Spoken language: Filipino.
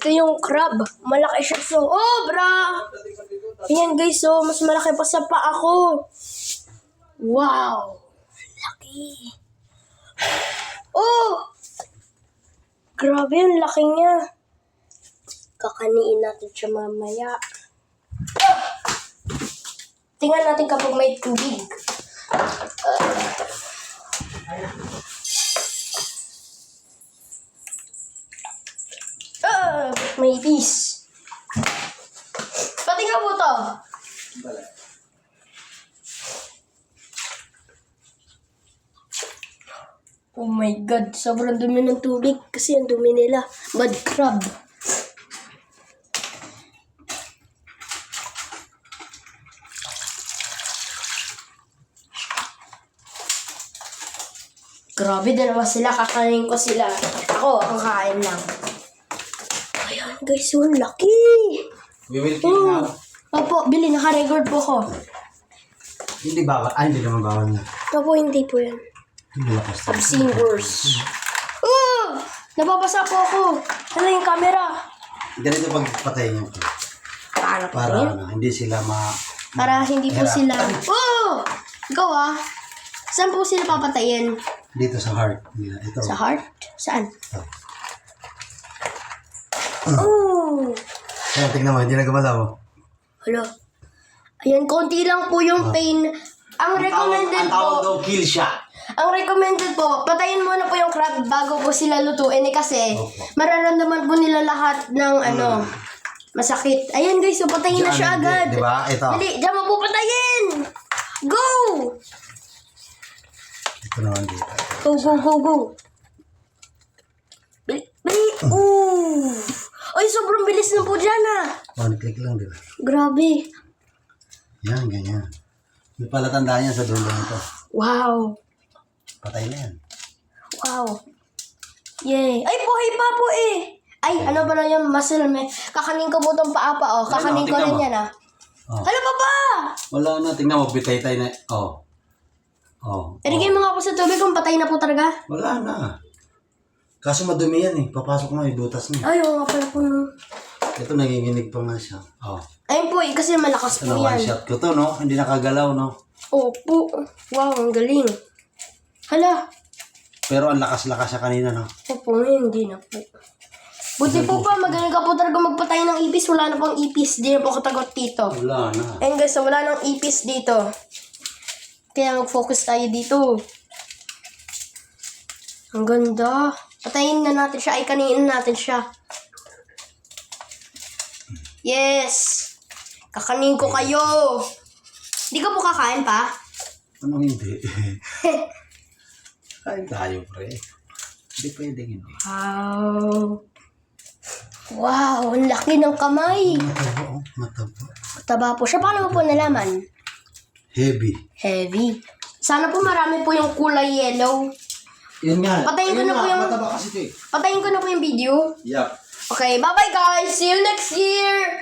Ito yung crab. Malaki siya. So, oh, bra! Ayan guys, so, mas malaki pa sa paa ko. Wow! Laki. Oh! Grabe, yung laki niya. Kakaniin natin siya mamaya. Tingnan natin kapag may tubig. May ipis. Patingnan mo to. Oh my God, sobrang dumi ng tubig kasi ang dumi nila. Mud crab. Grabe, dalawa sila. Kakain ko sila. Ako, ang kain lang. Ayan, guys, so laki. Oh. Opo, Billy, naka-record po ko. Hindi bawal. Hindi naman bawal na. Opo, hindi po yan. Malakas. I've seen worse. Oh! Nababasa po ako. Ano yung camera? Ganito pagpatay niyo. Para po Para yun. hindi sila Para hindi po Hirap. sila... Oh! Ikaw ah. Saan po sila papatayin? dito sa heart nila. Ito. Sa heart? Saan? Ito. Oh! Kaya tingnan mo, hindi na gumalaw. Hala. Ayan, konti lang po yung pain. Ang recommended po... daw kill shot. Ang recommended po, patayin muna po yung crab bago po sila lutuin kasi Opo. mararamdaman po nila lahat ng masakit. Ayan guys, so patayin na siya agad. Diba? Ito. Dali, diyan mo po patayin! Go! Ito naman dito. Go, go, go, go. Bili, bili. Ooh! Ay, sobrang bilis na po dyan ah. One click lang, diba? Grabe. Yan, ganyan. May palatandaan yan sa dulo nito. Wow. Patay na yan. Wow. Yay. Ay, buhay pa po eh. Ay, ano ba na yung muscle me? Kakanin ko po itong paa pa, oh. Kakanin ko tingnan rin mo. yan, ah. Oh. Hala, papa! Wala na. Tingnan mo, bitay-tay na. Oh. Oh. Irigay mo nga po sa tubig kung patay na po talaga. Wala na. Kaso madumi yan eh. Papasok mo, ibutas mo. Ay, oo nga pala po. Ito, nanginginig pa nga siya. Oh. Ayun po, eh, kasi malakas Ito po na one yan. shot ko to, no? Hindi nakagalaw, no? Opo. Wow, ang galing. Hala. Pero ang lakas-lakas siya kanina, no? Opo, ngayon hindi na po. Buti po pa, magaling ka po talaga magpatay ng ipis. Wala na pong ipis. Di na po katagot dito. Wala na. Ayun guys, so wala nang ipis dito. Kaya mag-focus tayo dito. Ang ganda. Patayin na natin siya. Ay, kaninin natin siya. Yes! Kakanin ko kayo. Di ka po kakain pa? Anong hindi? Kain tayo, pre. Hindi pwedeng hindi. Wow. Wow, ang laki ng kamay. Mataba, oh. Mataba. Mataba po siya. Paano mo po nalaman? Heavy. Heavy. Sana po marami po yung kulay yellow. Yun nga. Patayin ko Ayun na po nga, yung- Mataba kasi ito eh. Patayin ko na po yung video. Yup. Okay, bye-bye guys. See you next year.